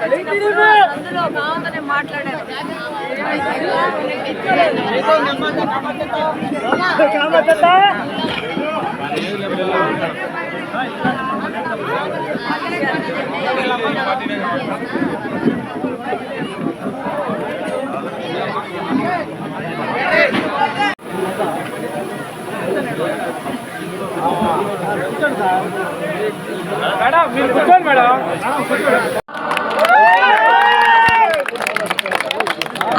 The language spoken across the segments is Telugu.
అందులో బాగుందని మాట్లాడారు. మేడం మీరు కూర్చోండి మేడం.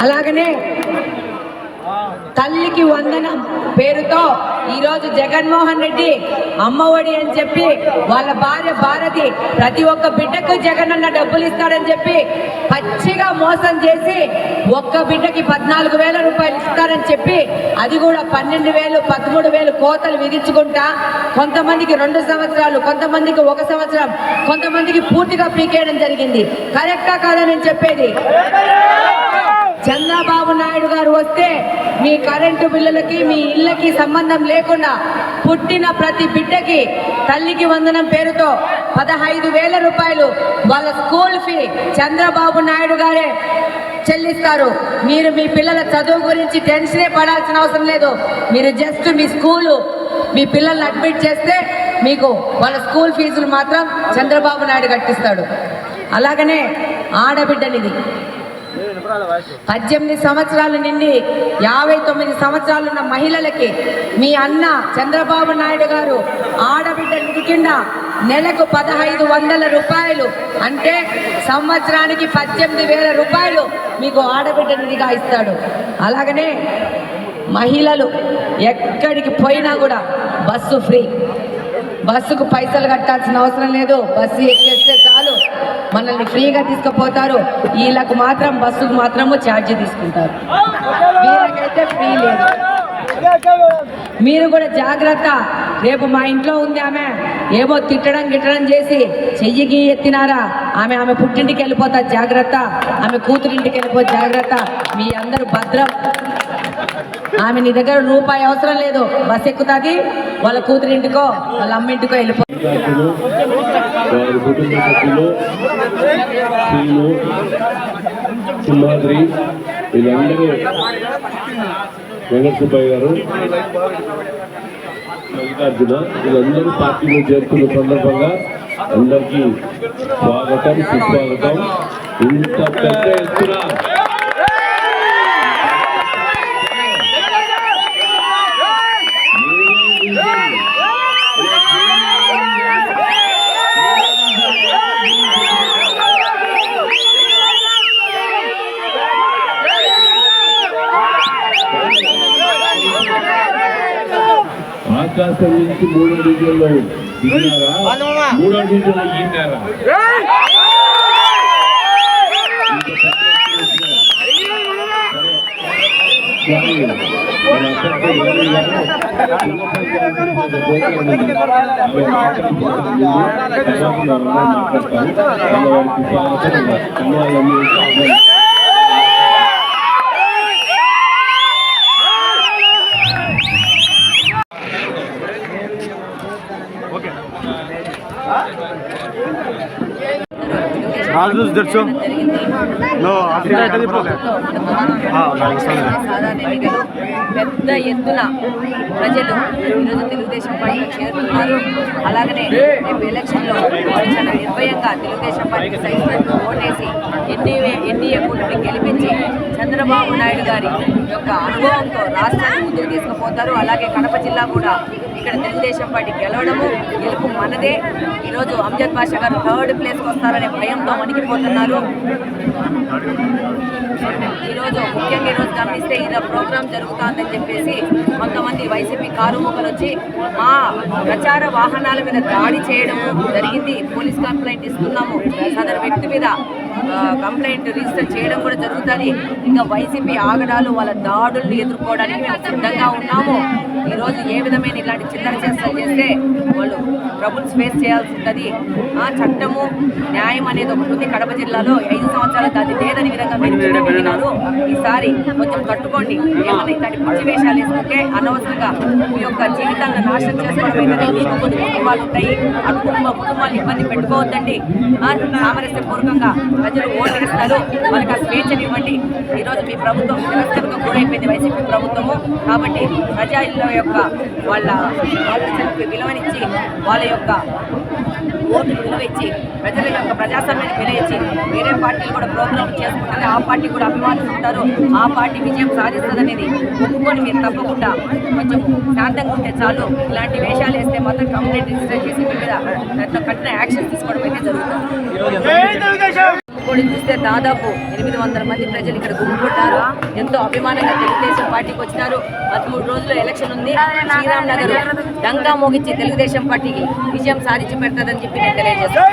అలాగనే తల్లికి వందనం పేరుతో ఈరోజు జగన్మోహన్ రెడ్డి అమ్మఒడి అని చెప్పి వాళ్ళ భార్య భారతి ప్రతి ఒక్క బిడ్డకు జగన్ అన్న డబ్బులు ఇస్తాడని చెప్పి పచ్చిగా మోసం చేసి ఒక్క బిడ్డకి 14,000 రూపాయలు ఇస్తారని చెప్పి అది కూడా 12,000 13,000 కోతలు విధించుకుంటా కొంతమందికి 2 సంవత్సరాలు, కొంతమందికి 1 సంవత్సరం, కొంతమందికి పూర్తిగా పీకేయడం జరిగింది. కరెక్టా కాదని చెప్పేది. చంద్రబాబు నాయుడు గారు వస్తే మీ కరెంటు బిల్లులకి మీ ఇళ్ళకి సంబంధం లేకుండా పుట్టిన ప్రతి బిడ్డకి తల్లికి వందనం పేరుతో 15,000 రూపాయలు వాళ్ళ స్కూల్ ఫీ చంద్రబాబు నాయుడు గారే చెల్లిస్తారు. మీరు మీ పిల్లల చదువు గురించి టెన్షనే పడాల్సిన అవసరం లేదు. మీరు జస్ట్ మీ స్కూలు మీ పిల్లల్ని అడ్మిట్ చేస్తే మీకు వాళ్ళ స్కూల్ ఫీజులు మాత్రం చంద్రబాబు నాయుడు కట్టిస్తాడు. అలాగనే ఆడబిడ్డనిది 18 సంవత్సరాలు నిండి 59 సంవత్సరాలున్న మహిళలకి మీ అన్న చంద్రబాబు నాయుడు గారు ఆడబిడ్డ నిధి కింద నెలకు 1,500 రూపాయలు అంటే సంవత్సరానికి 18,000 రూపాయలు మీకు ఆడబిడ్డ నిధిగా ఇస్తాడు. అలాగనే మహిళలు ఎక్కడికి పోయినా కూడా బస్సు ఫ్రీ. బస్సుకు పైసలు కట్టాల్సిన అవసరం లేదు. బస్సు ఎక్కేస్తే చాలు మనల్ని ఫ్రీగా తీసుకుపోతారు. వీళ్ళకు మాత్రం బస్సుకు మాత్రము ఛార్జీ తీసుకుంటారు. వీళ్ళకైతే ఫ్రీ లేదు. మీరు కూడా జాగ్రత్త. రేపు మా ఇంట్లో ఉంది ఆమె ఏమో తిట్టడం చేసి చెయ్యికి ఎత్తినారా ఆమె పుట్టింటికి వెళ్ళిపోతా జాగ్రత్త. ఆమె కూతురింటికి వెళ్ళిపో జాగ్రత్త. మీ అందరూ భద్రం. ఆమె నీ దగ్గర రూపాయి అవసరం లేదు. బస్ ఎక్కుతుంది వాళ్ళ కూతురింటికో వాళ్ళ అమ్మింటికో వెళ్ళిపోతుంది. సింహాద్రి వీళ్ళందరూ వెంకట సుబ్బయ్య గారు మల్లికార్జున వీళ్ళందరూ పార్టీలో చేరుకున్న సందర్భంగా అందరికీ స్వాగతం సుస్వాగతం. ఇంత పెద్ద ఎత్తున ఆకాశం నుంచి 3వ డివిజన్లో దిగినారా, 3వ డివిజన్లో ఈనారా. పెద్ద ఎత్తున ప్రజలు ఈరోజు తెలుగుదేశం పార్టీ చేరుతున్నారు. అలాగనే రేపు ఎలక్షన్లో చాలా నిర్భయంగా తెలుగుదేశం పార్టీకి సైతం ఓటేసి ఎన్డీఏ కూటమిని గెలిపించి చంద్రబాబు నాయుడు గారి యొక్క అనుభవంతో రాష్ట్రాన్ని ముందుకు తీసుకుపోతారు. అలాగే కడప జిల్లా కూడా ఇక్కడ తెలుగుదేశం పార్టీ గెలుపు మనదే. ఈరోజు అంజద్ బాషా గారు 3rd ప్లేస్కి వస్తారనే భయంతో వణికిపోతున్నారు. ఈరోజు ముఖ్యంగా ఈరోజు గమనిస్తే ఇలా ప్రోగ్రాం జరుగుతుందని చెప్పేసి కొంతమంది వైసీపీ కారుముఖలు వచ్చి మా ప్రచార వాహనాల మీద దాడి చేయడము జరిగింది. పోలీస్ కంప్లైంట్ ఇస్తున్నాము. సదరు వ్యక్తి మీద కంప్లైంట్ రిజిస్టర్ చేయడం కూడా జరుగుతుంది. ఇంకా వైసీపీ ఆగడాలు వాళ్ళ దాడులను ఎదుర్కోవడానికి మేము సిద్ధంగా ఉన్నాము. ఈరోజు ఏ విధమైన ఇలాంటి చిల్లర చేష్టలు చేస్తే వాళ్ళు ట్రబుల్స్ ఫేస్ చేయాల్సి ఉంటుంది. చట్టము న్యాయం అనేది ఒకటి ఉంది. కడప జిల్లాలో 5 సంవత్సరాలు అది లేదని విధంగా మీరు చిన్నపిల్లినారు. ఈసారి కొంచెం కట్టుకోండి. ఏమన్నా ఇలాంటి పిచ్చి వేషాలు వేసుకుంటే అనవసరంగా మీ యొక్క జీవితాలను నాశనం చేసుకోవడం అయితే మీకు కొన్ని కుటుంబాలు ఉంటాయి. ఆ కుటుంబాన్ని ఇబ్బంది పెట్టుకోవద్దండి. సామరస్యపూర్వకంగా ప్రజలు ఓటేస్తారు, వాళ్ళకి ఆ స్వేచ్ఛనివ్వండి. ఈరోజు మీ ప్రభుత్వం తిరస్కరణకు గురైపోయింది వైసీపీ ప్రభుత్వము. కాబట్టి ప్రజల యొక్క వాళ్ళ ఆలోచనకు విలువనిచ్చి, వాళ్ళ యొక్క ఓటుకు విలువ ఇచ్చి, ప్రజల యొక్క ప్రజాస్వామ్యాన్ని విలువ ఇచ్చి, వేరే పార్టీలు కూడా ప్రోగ్రాం చేసుకుంటారు, ఆ పార్టీ కూడా అభిమానిస్తుంటారు, ఆ పార్టీ విజయం సాధిస్తుందనేది ఒప్పుకొని మీరు తప్పకుండా కొంచెం శాంతంగా ఉంటే చాలు. ఇలాంటి వేషాలు వేస్తే మాత్రం కంప్లైంట్ రిజిస్టర్ చేసి మీ మీద కఠిన యాక్షన్ తీసుకోవడం అయితే జరుగుతుంది. కూడా చూస్తే దాదాపు 800 మంది ప్రజలు ఇక్కడ గుమ్ముకుంటారు. ఎంతో అభిమానంగా తెలుగుదేశం పార్టీకి వచ్చినారు. 13 రోజుల్లో ఎలక్షన్ ఉంది. శ్రీరామ్ నగర్ డంకా మోగించి తెలుగుదేశం పార్టీకి విజయం సాధించి పెడతాదని చెప్పి నేను తెలియజేస్తాను.